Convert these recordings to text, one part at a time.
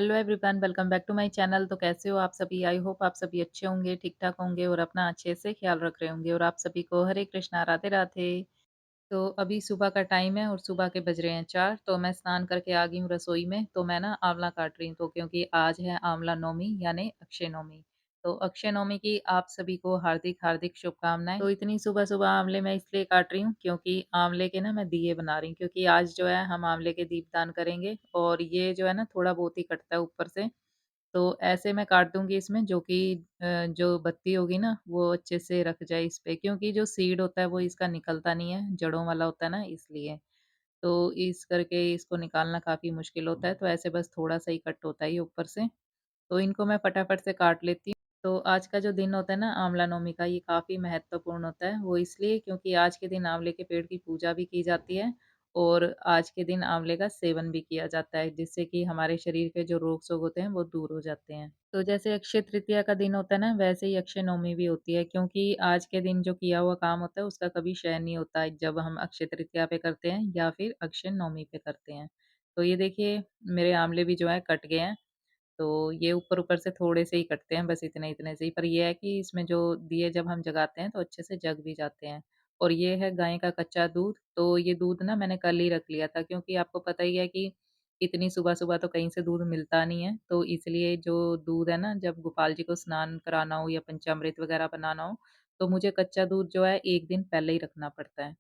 Hello everyone, welcome back to my channel. तो कैसे हो आप सभी? आई होप आप सभी अच्छे होंगे, ठीक-ठाक होंगे और अपना अच्छे से ख्याल रख रहे होंगे और आप सभी को हरे कृष्णा, राधे-राधे। तो अभी सुबह का टाइम है और सुबह के बज रहे हैं 4, तो मैं स्नान करके आ गई हूँ रसोई में। तो मैं ना आंवला काट रही हूँ, तो क्योंकि आज है आंवला नवमी यानी अक्षय नवमी। तो अक्षय नवमी की आप सभी को हार्दिक-हार्दिक शुभकामनाएँ। तो इतनी सुबह-सुबह आंवले मैं इसलिए काट रही हूँ क्योंकि आंवले के ना मैं दिए बना रही हूँ, क्योंकि आज जो है हम आंवले के दीपदान करेंगे और ये जो है ना थोड़ा बहुत ही कटता है ऊपर से। तो ऐसे मैं काट दूँगी इसमें जो कि जो बत्ती होगी ना वो अच्छे से रख जाए इस पे, क्योंकि जो सीड होता है वो इसका निकलता नहीं है, जड़ों वाला होता है ना इसलिए। तो इस करके इसको निकालना काफ़ी मुश्किल होता है, तो ऐसे बस थोड़ा-सा ही कट होता है ये ऊपर से। तो इनको मैं फटाफट से काट लेती हूँ। तो आज का जो दिन होता है ना आंवला नवमी का, ये काफ़ी महत्वपूर्ण होता है। वो इसलिए क्योंकि आज के दिन आंवले के पेड़ की पूजा भी की जाती है और आज के दिन आंवले का सेवन भी किया जाता है, जिससे कि हमारे शरीर के जो रोग-शोग होते हैं वो दूर हो जाते हैं। तो जैसे अक्षय तृतीया का दिन होता है ना, वैसे ही अक्षय नवमी भी होती है, क्योंकि आज के दिन जो किया हुआ काम होता है उसका कभी क्षय नहीं होता है, जब हम अक्षय तृतीया पे करते हैं या फिर अक्षय नवमी पे करते हैं। तो ये देखिए मेरे आंवले भी जो है कट गए हैं। तो ये ऊपर-ऊपर से थोड़े से ही कटते हैं, बस इतने-इतने से ही। पर ये है कि इसमें जो दिए जब हम जगाते हैं तो अच्छे से जग भी जाते हैं। और ये है गाय का कच्चा दूध, तो ये दूध ना मैंने कल ही रख लिया था, क्योंकि आपको पता ही है कि इतनी सुबह-सुबह तो कहीं से दूध मिलता नहीं है। तो इसलिए जो दूध है ना, जब गोपाल जी को स्नान कराना हो या पंचामृत वगैरह बनाना हो, तो मुझे कच्चा दूध जो है 1 दिन पहले ही रखना पड़ता है।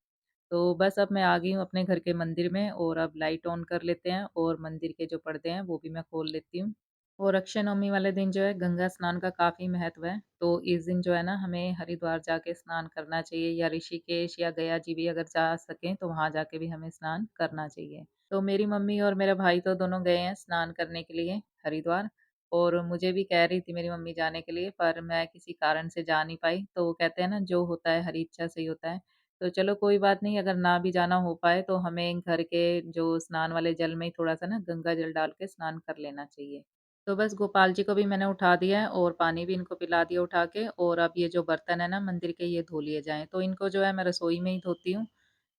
तो बस अब मैं आ गई हूँ अपने घर के मंदिर में और अब लाइट ऑन कर लेते हैं और मंदिर के जो पर्दे हैं वो भी मैं खोल लेती हूँ। और अक्षय नवमी वाले दिन जो है गंगा स्नान का काफ़ी महत्व है। तो इस दिन जो है ना हमें हरिद्वार जाके स्नान करना चाहिए, या ऋषिकेश या गया जी भी अगर जा सकें तो वहाँ जाके भी हमें स्नान करना चाहिए। तो मेरी मम्मी और मेरा भाई तो दोनों गए हैं स्नान करने के लिए हरिद्वार, और मुझे भी कह रही थी मेरी मम्मी जाने के लिए, पर मैं किसी कारण से जा नहीं पाई। तो वो कहते हैं ना जो होता है हरी इच्छा से ही होता है। तो चलो कोई बात नहीं, अगर ना भी जाना हो पाए तो हमें घर के जो स्नान वाले जल में ही थोड़ा-सा ना गंगा जल डाल के स्नान कर लेना चाहिए। तो बस गोपाल जी को भी मैंने उठा दिया है और पानी भी इनको पिला दिया उठा के, और अब ये जो बर्तन है ना मंदिर के ये धो लिए जाएँ। तो इनको जो है मैं रसोई में ही धोती हूँ।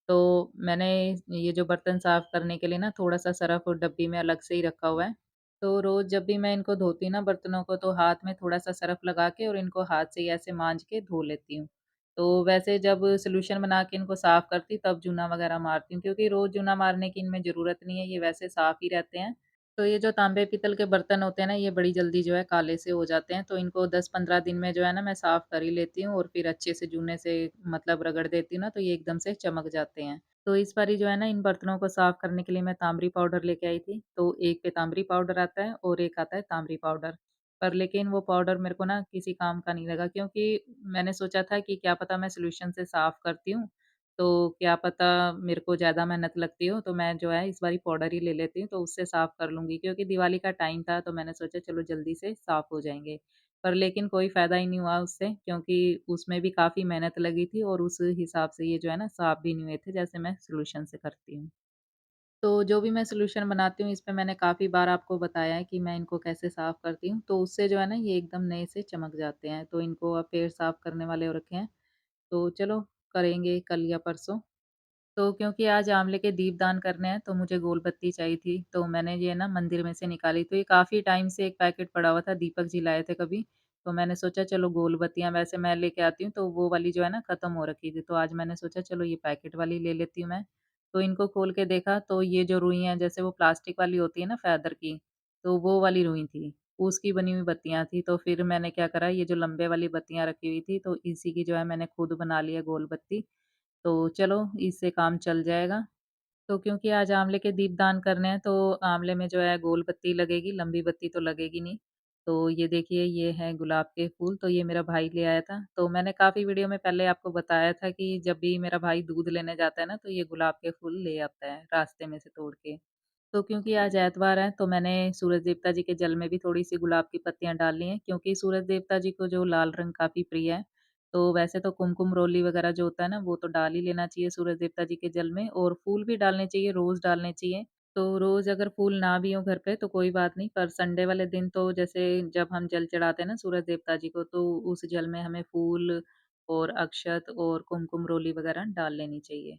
तो मैंने ये जो बर्तन साफ करने के लिए ना थोड़ा-सा सरफ़ डब्बी में अलग से ही रखा हुआ है। तो रोज़ जब भी मैं इनको धोती हूँ ना बर्तनों को, तो हाथ में थोड़ा-सा सरफ़ लगा के और इनको हाथ से ही ऐसे मांज के धो लेती हूँ। तो वैसे जब सॉल्यूशन बना के इनको साफ करती तब जूना वगैरह मारती हूँ, क्योंकि रोज़ जूना मारने की इनमें ज़रूरत नहीं है, ये वैसे साफ ही रहते हैं। तो ये जो तांबे पीतल के बर्तन होते हैं ना, ये बड़ी जल्दी जो है काले से हो जाते हैं, तो इनको 10-15 दिन में जो है ना मैं साफ कर ही लेती हूँ और फिर अच्छे से जूने से मतलब रगड़ देती हूँ ना, तो ये एकदम से चमक जाते हैं। तो इस बारी जो है ना इन बर्तनों को साफ करने के लिए मैं तांबरी पाउडर लेके आई थी। तो एक पे तांबरी पाउडर आता है और एक आता है तांबरी पाउडर। पर लेकिन वो पाउडर मेरे को ना किसी काम का नहीं लगा, क्योंकि मैंने सोचा था कि क्या पता मैं सॉल्यूशन से साफ करती हूँ, तो क्या पता मेरे को ज़्यादा मेहनत लगती हो, तो मैं जो है इस बारी पाउडर ही ले लेती हूँ, तो उससे साफ कर लूँगी। क्योंकि दिवाली का टाइम था तो मैंने सोचा चलो जल्दी से साफ हो जाएँगे। पर लेकिन कोई फ़ायदा ही नहीं हुआ उससे, क्योंकि उसमें भी काफ़ी मेहनत लगी थी और उस हिसाब से ये जो है ना साफ भी नहीं हुए थे जैसे मैं सॉल्यूशन से करती हूँ। तो जो भी मैं सॉल्यूशन बनाती हूँ, इसमें मैंने काफ़ी बार आपको बताया है कि मैं इनको कैसे साफ़ करती हूँ, तो उससे जो है ना ये एकदम नए से चमक जाते हैं। तो इनको अब फिर साफ़ करने वाले हो रखे हैं, तो चलो करेंगे कल या परसों। तो क्योंकि आज आँवले के दीपदान करने हैं, तो मुझे गोल बत्ती चाहिए थी, तो मैंने ये ना मंदिर में से निकाली। तो ये काफ़ी टाइम से एक पैकेट पड़ा हुआ था, दीपक जी लाए थे कभी, तो मैंने सोचा चलो गोल बत्तियाँ वैसे मैं लेके आती हूँ, तो वो वाली जो है ना ख़त्म हो रखी थी, तो आज मैंने सोचा चलो ये पैकेट वाली ले लेती हूँ मैं। तो इनको खोल के देखा तो ये जो रुई हैं, जैसे वो प्लास्टिक वाली होती है ना फ़ेदर की, तो वो वाली रुई थी, उसकी बनी हुई बत्तियाँ थी। तो फिर मैंने क्या करा, ये जो लंबे वाली बत्तियाँ रखी हुई थी, तो इसी की जो है मैंने खुद बना ली है गोल बत्ती। तो चलो इससे काम चल जाएगा। तो क्योंकि आज आँवले के दीपदान करने हैं, तो आँवले में जो है गोल बत्ती लगेगी, लंबी बत्ती तो लगेगी नहीं। तो ये देखिए ये है गुलाब के फूल, तो ये मेरा भाई ले आया था। तो मैंने काफ़ी वीडियो में पहले आपको बताया था कि जब भी मेरा भाई दूध लेने जाता है ना, तो ये गुलाब के फूल ले आता है रास्ते में से तोड़ के। तो क्योंकि आज एतवार है, तो मैंने सूरज देवता जी के जल में भी थोड़ी-सी गुलाब की पत्तियाँ डाल ली हैं, क्योंकि सूरज देवता जी को जो लाल रंग काफ़ी प्रिय है। तो वैसे तो कुमकुम रोली वगैरह जो होता है ना, वो तो डाल ही लेना चाहिए सूरज देवता जी के जल में, और फूल भी डालने चाहिए, रोज़ डालने चाहिए। तो रोज़ अगर फूल ना भी हो घर पे तो कोई बात नहीं, पर संडे वाले दिन तो जैसे जब हम जल चढ़ाते हैं ना सूरज देवता जी को, तो उस जल में हमें फूल और अक्षत और कुमकुम रोली वगैरह डाल लेनी चाहिए।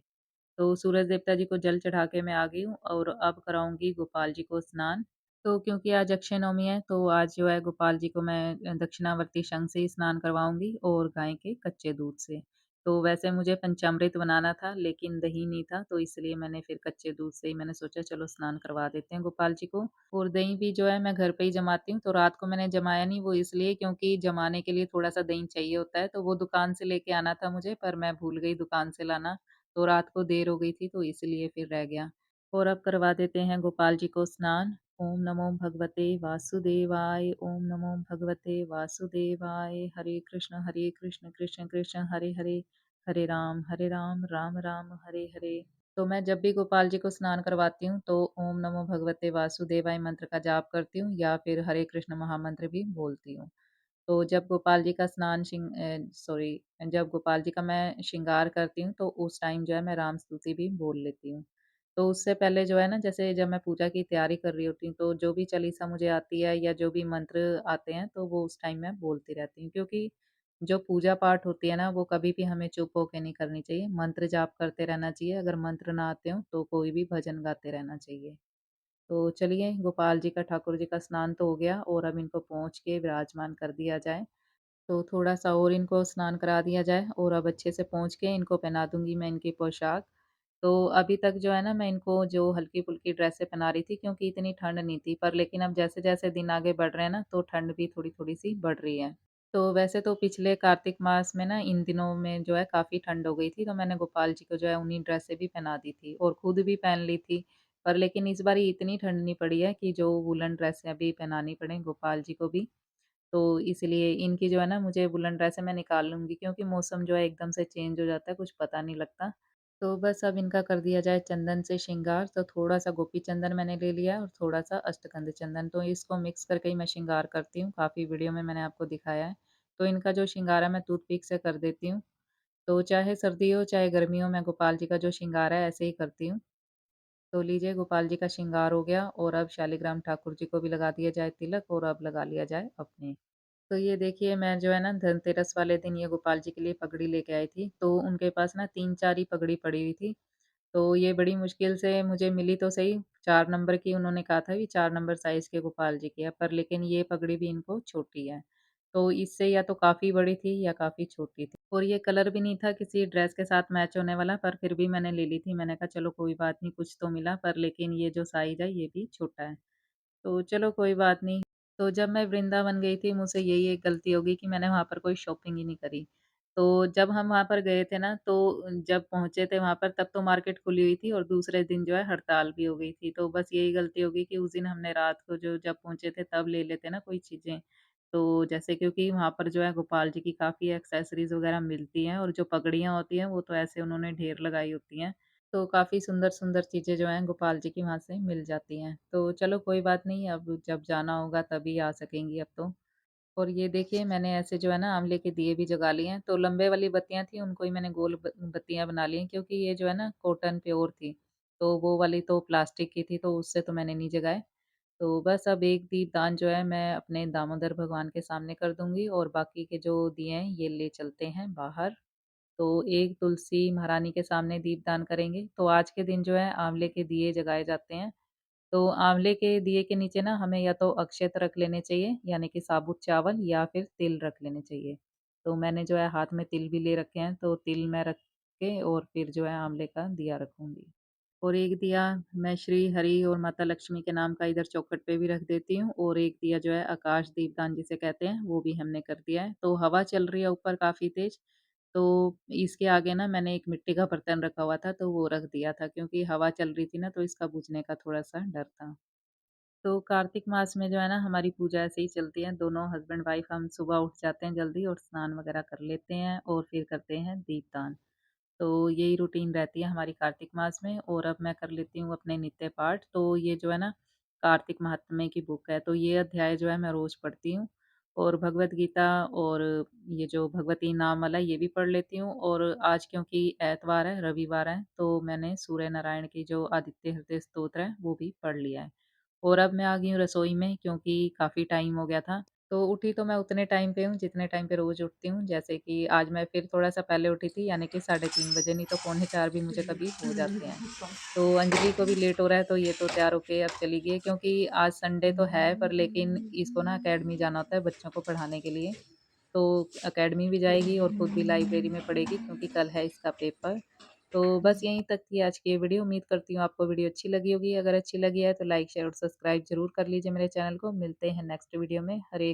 तो सूरज देवता जी को जल चढ़ा के मैं आ गई हूँ और अब कराऊँगी गोपाल जी को स्नान। तो क्योंकि आज अक्षय नवमी है, तो आज जो है गोपाल जी को मैं दक्षिणावर्ती शंख से ही स्नान करवाऊँगी और गाय के कच्चे दूध से। तो वैसे मुझे पंचामृत बनाना था, लेकिन दही नहीं था, तो इसलिए मैंने फिर कच्चे दूध से ही मैंने सोचा चलो स्नान करवा देते हैं गोपाल जी को। और दही भी जो है मैं घर पे ही जमाती हूँ, तो रात को मैंने जमाया नहीं, वो इसलिए क्योंकि जमाने के लिए थोड़ा-सा दही चाहिए होता है, तो वो दुकान से लेके आना था मुझे, पर मैं भूल गई दुकान से लाना, तो रात को देर हो गई थी, तो इसलिए फिर रह गया। और अब करवा देते हैं गोपाल जी को स्नान। ओम नमो भगवते वासुदेवाय, ओम नमो भगवते वासुदेवाय। हरे कृष्ण कृष्ण कृष्ण हरे हरे, हरे राम राम राम हरे हरे। तो मैं जब भी गोपाल जी को स्नान करवाती हूँ तो ओम नमो भगवते वासुदेवाय मंत्र का जाप करती हूँ या फिर हरे कृष्ण महामंत्र भी बोलती हूँ। तो जब गोपाल जी का सॉरी, जब गोपाल जी का मैं श्रृंगार करती हूँ तो उस टाइम जो है मैं राम स्तुति भी बोल लेती हूँ। तो उससे पहले जो है ना, जैसे जब मैं पूजा की तैयारी कर रही होती हूँ तो जो भी चालीसा मुझे आती है या जो भी मंत्र आते हैं तो वो उस टाइम मैं बोलती रहती हूँ, क्योंकि जो पूजा पाठ होती है ना वो कभी भी हमें चुप होके नहीं करनी चाहिए। मंत्र जाप करते रहना चाहिए, अगर मंत्र ना आते हो तो कोई भी भजन गाते रहना चाहिए। तो चलिए, गोपाल जी का, ठाकुर जी का स्नान तो हो गया और अब इनको पोंछ के विराजमान कर दिया जाए। तो थोड़ा-सा और इनको स्नान करा दिया जाए और अब अच्छे से पोंछ के इनको पहना दूँगी मैं इनकी पोशाक। तो अभी तक जो है ना मैं इनको जो हल्की-फुल्की ड्रेसें पहना रही थी, क्योंकि इतनी ठंड नहीं थी, पर लेकिन अब जैसे-जैसे दिन आगे बढ़ रहे हैं ना तो ठंड भी थोड़ी-थोड़ी सी बढ़ रही है। तो वैसे तो पिछले कार्तिक मास में ना इन दिनों में जो है काफ़ी ठंड हो गई थी, तो मैंने गोपाल जी को जो है उन्हीं ड्रेसें भी पहना दी थी और खुद भी पहन ली थी। पर लेकिन इस बारी इतनी ठंड नहीं पड़ी है कि जो वूलन ड्रेसें अभी पहनानी पड़े गोपाल जी को भी। तो इसलिए इनकी जो है ना मुझे वूलन ड्रेसें मैं निकाल लूँगी, क्योंकि मौसम जो है एकदम से चेंज हो जाता है, कुछ पता नहीं लगता। तो बस अब इनका कर दिया जाए चंदन से श्रृंगार, तो थोड़ा-सा गोपी चंदन मैंने ले लिया है और थोड़ा-सा अष्टगंध चंदन, तो इसको मिक्स करके ही मैं श्रृंगार करती हूँ, काफ़ी वीडियो में मैंने आपको दिखाया है। तो इनका जो श्रृंगार है मैं टूथपिक से कर देती हूँ, तो चाहे सर्दी हो चाहे गर्मी हो, मैं गोपाल जी का जो श्रृंगार है ऐसे ही करती हूँ। तो लीजिए, गोपाल जी का श्रृंगार हो गया और अब शालिग्राम ठाकुर जी को भी लगा दिया जाए तिलक और अब लगा लिया जाए अपने। तो ये देखिए, मैं जो है ना धनतेरस वाले दिन ये गोपाल जी के लिए पगड़ी लेके आई थी, तो उनके पास ना 3-4 ही पगड़ी पड़ी हुई थी। तो ये बड़ी मुश्किल से मुझे मिली तो सही, 4 नंबर की उन्होंने कहा था कि 4 नंबर साइज़ के गोपाल जी की है, पर लेकिन ये पगड़ी भी इनको छोटी है। तो इससे या तो काफ़ी बड़ी थी या काफ़ी छोटी थी और ये कलर भी नहीं था किसी ड्रेस के साथ मैच होने वाला, पर फिर भी मैंने ले ली थी। मैंने कहा चलो कोई बात नहीं, कुछ तो मिला, पर लेकिन ये जो साइज़ है ये भी छोटा है। तो चलो कोई बात नहीं। तो जब मैं वृंदावन गई थी, मुझसे यही एक गलती हो गई कि मैंने वहाँ पर कोई शॉपिंग ही नहीं करी। तो जब हम वहाँ पर गए थे ना, तो जब पहुँचे थे वहाँ पर तब तो मार्केट खुली हुई थी और दूसरे दिन जो है हड़ताल भी हो गई थी। तो बस यही गलती हो गई कि उस दिन हमने रात को जो जब पहुँचे थे तब ले लेते ना कोई चीज़ें। तो जैसे क्योंकि वहाँ पर जो है गोपाल जी की काफ़ी एक्सेसरीज़ वग़ैरह मिलती हैं और जो पगड़ियाँ होती हैं वो तो ऐसे उन्होंने ढेर लगाई होती हैं। तो काफ़ी सुंदर-सुंदर चीज़ें जो हैं गोपाल जी की वहाँ से मिल जाती हैं। तो चलो कोई बात नहीं, अब जब जाना होगा तभी आ सकेंगी अब तो। और ये देखिए, मैंने ऐसे जो है ना आँवले के दिए भी जगा लिए हैं, तो लंबे वाली बत्तियाँ थी उनको ही मैंने गोल बत्तियाँ बना ली हैं, क्योंकि ये जो है ना कॉटन प्योर थी, तो वो वाली तो प्लास्टिक की थी तो उससे तो मैंने नहीं जगाए। तो बस अब एक दीपदान जो है मैं अपने दामोदर भगवान के सामने कर दूँगी और बाकी के जो दिए हैं ये ले चलते हैं बाहर। तो एक तुलसी महारानी के सामने दीपदान करेंगे। तो आज के दिन जो है आँवले के दिए जगाए जाते हैं। तो आँवले के दिए के नीचे ना हमें या तो अक्षत रख लेने चाहिए, यानी कि साबुत चावल, या फिर तिल रख लेने चाहिए। तो मैंने जो है हाथ में तिल भी ले रखे हैं, तो तिल मैं रख के और फिर जो है आँवले का दिया रखूँगी। और एक दिया मैं श्री हरि और माता लक्ष्मी के नाम का इधर चौखट पे भी रख देती हूँ और एक दिया जो है आकाश दीपदान जिसे कहते हैं वो भी हमने कर दिया है। तो हवा चल रही है ऊपर काफ़ी तेज़, तो इसके आगे ना मैंने एक मिट्टी का बर्तन रखा हुआ था तो वो रख दिया था, क्योंकि हवा चल रही थी ना तो इसका बुझने का थोड़ा-सा डर था। तो कार्तिक मास में जो है ना हमारी पूजा ऐसे ही चलती है, दोनों हस्बैंड वाइफ हम सुबह उठ जाते हैं जल्दी और स्नान वगैरह कर लेते हैं और फिर करते हैं दीपदान। तो यही रूटीन रहती है हमारी कार्तिक मास में और अब मैं कर लेती हूँ अपने नित्य पाठ। तो ये जो है ना कार्तिक महात्म्य की बुक है, तो ये अध्याय जो है मैं रोज़ पढ़ती हूँ और भगवत गीता और ये जो भगवती नाम वाला है ये भी पढ़ लेती हूँ। और आज क्योंकि एतवार है, रविवार है, तो मैंने सूर्य नारायण की जो आदित्य हृदय स्तोत्र है वो भी पढ़ लिया है। और अब मैं आ गई हूँ रसोई में, क्योंकि काफ़ी टाइम हो गया था। तो उठी तो मैं उतने टाइम पे हूँ जितने टाइम पे रोज़ उठती हूँ। जैसे कि आज मैं फिर थोड़ा-सा पहले उठी थी यानी कि साढ़े 3 बजे, नहीं तो पौने 4 भी मुझे कभी हो जाते हैं। तो अंजलि को भी लेट हो रहा है तो ये तो तैयार होके अब चली गई है, क्योंकि आज संडे तो है पर लेकिन इसको ना अकेडमी जाना होता है बच्चों को पढ़ाने के लिए। तो अकेडमी भी जाएगी और खुद भी लाइब्रेरी में पढ़ेगी, क्योंकि कल है इसका पेपर। तो बस यहीं तक थी आज की ये वीडियो। उम्मीद करती हूँ आपको वीडियो अच्छी लगी होगी। अगर अच्छी लगी है तो लाइक, शेयर और सब्सक्राइब ज़रूर कर लीजिए मेरे चैनल को। मिलते हैं नेक्स्ट वीडियो में। हरे